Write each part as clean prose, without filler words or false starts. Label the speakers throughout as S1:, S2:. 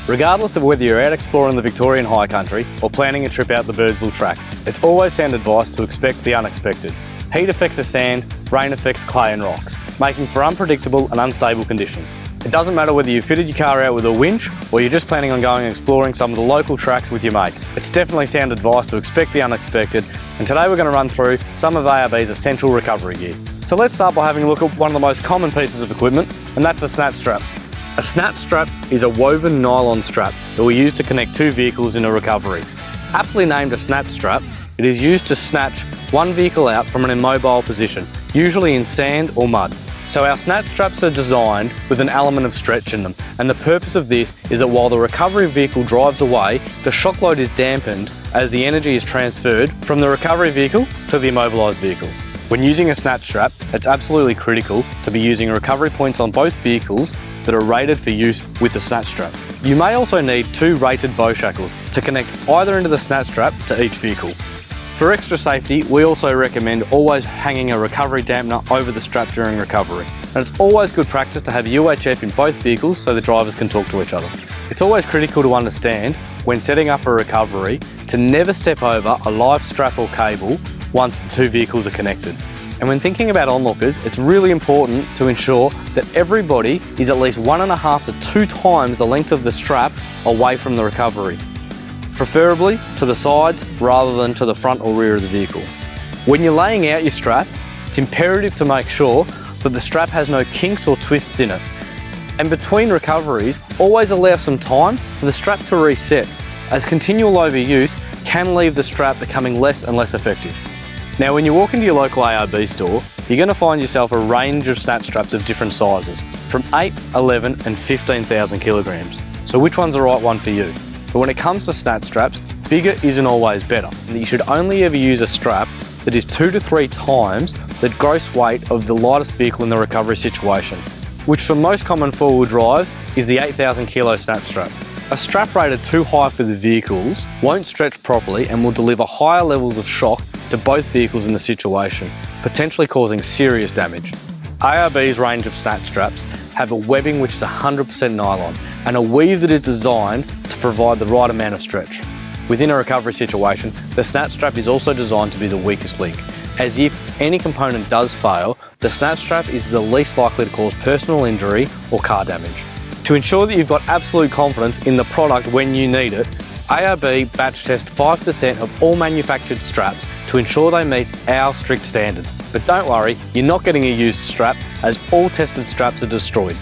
S1: Regardless of whether you're out exploring the Victorian high country or planning a trip out the Birdsville track, it's always sound advice to expect the unexpected. Heat affects the sand, rain affects clay and rocks, making for unpredictable and unstable conditions. It doesn't matter whether you fitted your car out with a winch or you're just planning on going and exploring some of the local tracks with your mates. It's definitely sound advice to expect the unexpected, and today we're going to run through some of ARB's essential recovery gear. So let's start by having a look at one of the most common pieces of equipment, and that's the snatch strap. A snatch strap is a woven nylon strap that we use to connect two vehicles in a recovery. Aptly named a snatch strap, it is used to snatch one vehicle out from an immobile position, usually in sand or mud. So our snatch straps are designed with an element of stretch in them, and the purpose of this is that while the recovery vehicle drives away, the shock load is dampened as the energy is transferred from the recovery vehicle to the immobilised vehicle. When using a snatch strap, it's absolutely critical to be using recovery points on both vehicles that are rated for use with the snatch strap. You may also need two rated bow shackles to connect either end of the snatch strap to each vehicle. For extra safety, we also recommend always hanging a recovery dampener over the strap during recovery. And it's always good practice to have UHF in both vehicles so the drivers can talk to each other. It's always critical to understand when setting up a recovery to never step over a live strap or cable once the two vehicles are connected. And when thinking about onlookers, it's really important to ensure that everybody is at least 1.5 to 2 times the length of the strap away from the recovery, preferably to the sides rather than to the front or rear of the vehicle. When you're laying out your strap, it's imperative to make sure that the strap has no kinks or twists in it. And between recoveries, always allow some time for the strap to reset, as continual overuse can leave the strap becoming less and less effective. Now, when you walk into your local ARB store, you're going to find yourself a range of snatch straps of different sizes, from 8, 11 and 15,000 kilograms. So which one's the right one for you? But when it comes to snatch straps, bigger isn't always better. And you should only ever use a strap that is 2 to 3 times the gross weight of the lightest vehicle in the recovery situation, which for most common four-wheel drives is the 8,000 kilo snatch strap. A strap rated too high for the vehicles won't stretch properly and will deliver higher levels of shock to both vehicles in the situation, potentially causing serious damage. ARB's range of snatch straps have a webbing which is 100% nylon and a weave that is designed to provide the right amount of stretch. Within a recovery situation, the snatch strap is also designed to be the weakest link, as if any component does fail, the snatch strap is the least likely to cause personal injury or car damage. To ensure that you've got absolute confidence in the product when you need it, ARB batch test 5% of all manufactured straps to ensure they meet our strict standards. But don't worry, you're not getting a used strap, as all tested straps are destroyed.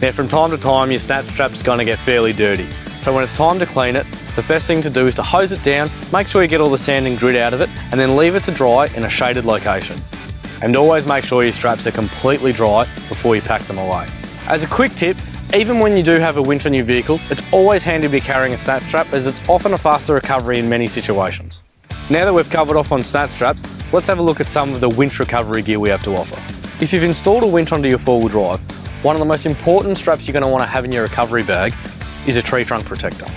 S1: Now, from time to time, your snatch strap's going to get fairly dirty. So when it's time to clean it, the best thing to do is to hose it down, make sure you get all the sand and grit out of it, and then leave it to dry in a shaded location. And always make sure your straps are completely dry before you pack them away. As a quick tip, even when you do have a winch on your vehicle, it's always handy to be carrying a snatch strap, as it's often a faster recovery in many situations. Now that we've covered off on snatch straps, let's have a look at some of the winch recovery gear we have to offer. If you've installed a winch onto your four-wheel drive, one of the most important straps you're going to want to have in your recovery bag is a tree trunk protector.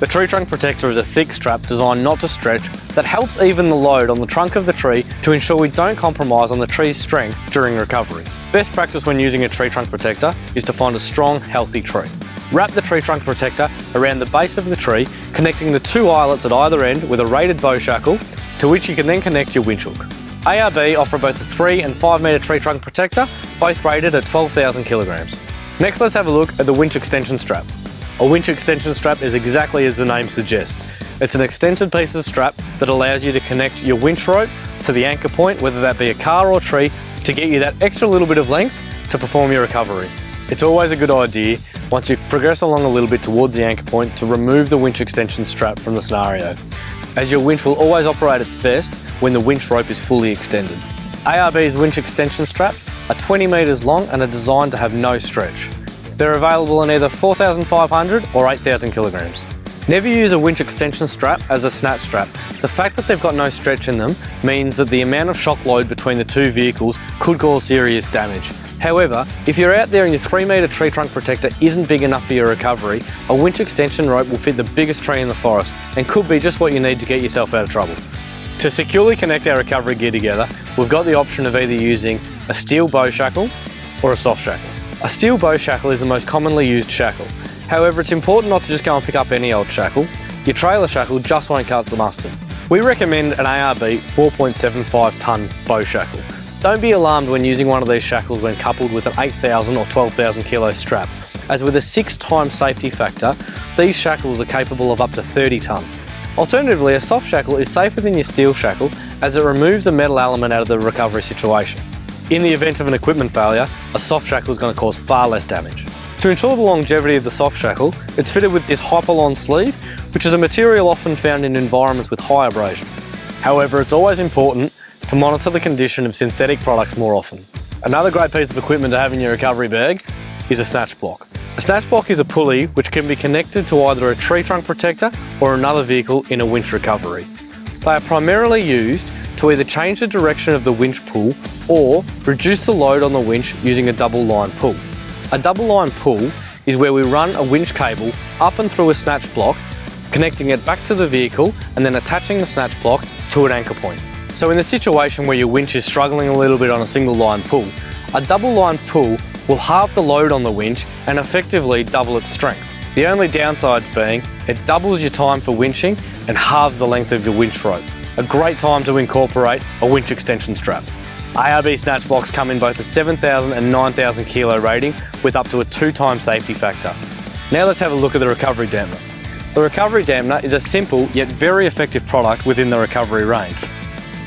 S1: The tree trunk protector is a thick strap designed not to stretch that helps even the load on the trunk of the tree to ensure we don't compromise on the tree's strength during recovery. Best practice when using a tree trunk protector is to find a strong, healthy tree. Wrap the tree trunk protector around the base of the tree, connecting the 2 eyelets at either end with a rated bow shackle, to which you can then connect your winch hook. ARB offer both a 3 and 5 metre tree trunk protector, both rated at 12,000 kilograms. Next, let's have a look at the winch extension strap. A winch extension strap is exactly as the name suggests. It's an extended piece of strap that allows you to connect your winch rope to the anchor point, whether that be a car or tree, to get you that extra little bit of length to perform your recovery. It's always a good idea, once you progress along a little bit towards the anchor point, to remove the winch extension strap from the scenario, as your winch will always operate its best when the winch rope is fully extended. ARB's winch extension straps are 20 metres long and are designed to have no stretch. They're available in either 4,500 or 8,000 kilograms. Never use a winch extension strap as a snatch strap. The fact that they've got no stretch in them means that the amount of shock load between the two vehicles could cause serious damage. However, if you're out there and your 3 metre tree trunk protector isn't big enough for your recovery, a winch extension rope will fit the biggest tree in the forest and could be just what you need to get yourself out of trouble. To securely connect our recovery gear together, we've got the option of either using a steel bow shackle, or a soft shackle. A steel bow shackle is the most commonly used shackle. However, it's important not to just go and pick up any old shackle. Your trailer shackle just won't cut the mustard. We recommend an ARB 4.75 tonne bow shackle. Don't be alarmed when using one of these shackles when coupled with an 8,000 or 12,000 kilo strap, as with a 6 times safety factor, these shackles are capable of up to 30 tonne. Alternatively, a soft shackle is safer than your steel shackle as it removes a metal element out of the recovery situation. In the event of an equipment failure, a soft shackle is going to cause far less damage. To ensure the longevity of the soft shackle, it's fitted with this Hyperlon sleeve, which is a material often found in environments with high abrasion. However, it's always important to monitor the condition of synthetic products more often. Another great piece of equipment to have in your recovery bag is a snatch block. A snatch block is a pulley which can be connected to either a tree trunk protector or another vehicle in a winch recovery. They are primarily used to either change the direction of the winch pull or reduce the load on the winch using a double line pull. A double line pull is where we run a winch cable up and through a snatch block, connecting it back to the vehicle and then attaching the snatch block to an anchor point. So in the situation where your winch is struggling a little bit on a single line pull, a double line pull will halve the load on the winch and effectively double its strength. The only downsides being it doubles your time for winching and halves the length of your winch rope. A great time to incorporate a winch extension strap. ARB snatch blocks come in both a 7,000 and 9,000 kilo rating with up to a 2 times safety factor. Now let's have a look at the recovery dampener. The recovery dampener is a simple yet very effective product within the recovery range.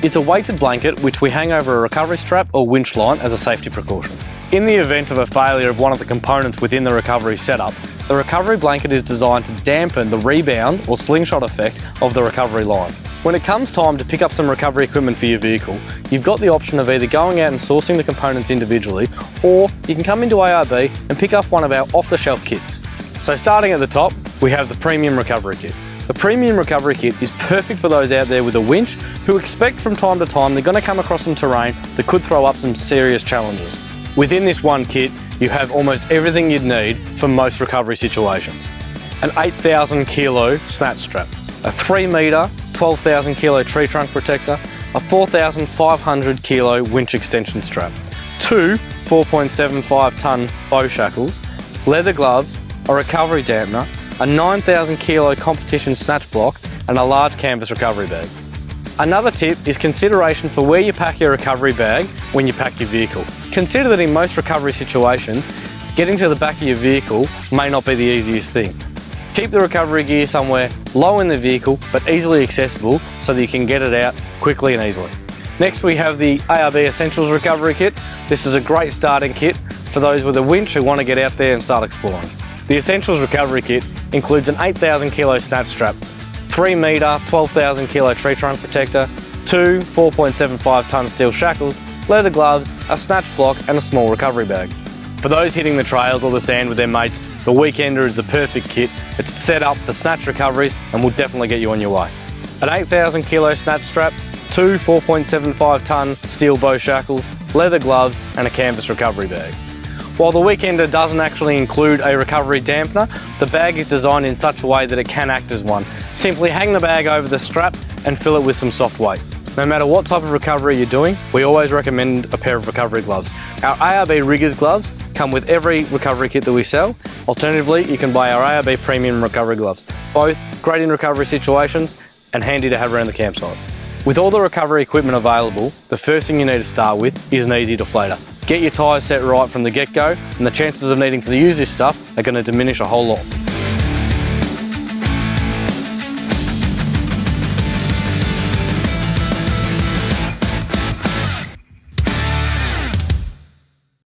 S1: It's a weighted blanket which we hang over a recovery strap or winch line as a safety precaution. In the event of a failure of one of the components within the recovery setup, the recovery blanket is designed to dampen the rebound or slingshot effect of the recovery line. When it comes time to pick up some recovery equipment for your vehicle, you've got the option of either going out and sourcing the components individually, or you can come into ARB and pick up one of our off-the-shelf kits. So starting at the top, we have the Premium Recovery Kit. The Premium Recovery Kit is perfect for those out there with a winch who expect from time to time they're going to come across some terrain that could throw up some serious challenges. Within this one kit, you have almost everything you'd need for most recovery situations. An 8,000 kilo snatch strap, a 3 metre, 12,000 kilo tree trunk protector, a 4,500 kilo winch extension strap, 2 4.75 tonne bow shackles, leather gloves, a recovery dampener, a 9,000 kilo competition snatch block, and a large canvas recovery bag. Another tip is consideration for where you pack your recovery bag when you pack your vehicle. Consider that in most recovery situations, getting to the back of your vehicle may not be the easiest thing. Keep the recovery gear somewhere low in the vehicle but easily accessible so that you can get it out quickly and easily. Next we have the ARB Essentials Recovery Kit. This is a great starting kit for those with a winch who want to get out there and start exploring. The Essentials Recovery Kit includes an 8,000 kilo snatch strap, 3 metre, 12,000 kilo tree trunk protector, 2 4.75 tonne steel shackles, leather gloves, a snatch block and a small recovery bag. For those hitting the trails or the sand with their mates, the Weekender is the perfect kit. It's set up for snatch recoveries and will definitely get you on your way. An 8,000 kilo snatch strap, 2 4.75 tonne steel bow shackles, leather gloves and a canvas recovery bag. While the Weekender doesn't actually include a recovery dampener, the bag is designed in such a way that it can act as one. Simply hang the bag over the strap and fill it with some soft weight. No matter what type of recovery you're doing, we always recommend a pair of recovery gloves. Our ARB Riggers gloves come with every recovery kit that we sell. Alternatively, you can buy our ARB Premium Recovery Gloves. Both great in recovery situations and handy to have around the campsite. With all the recovery equipment available, the first thing you need to start with is an easy deflator. Get your tyres set right from the get-go and the chances of needing to use this stuff are going to diminish a whole lot.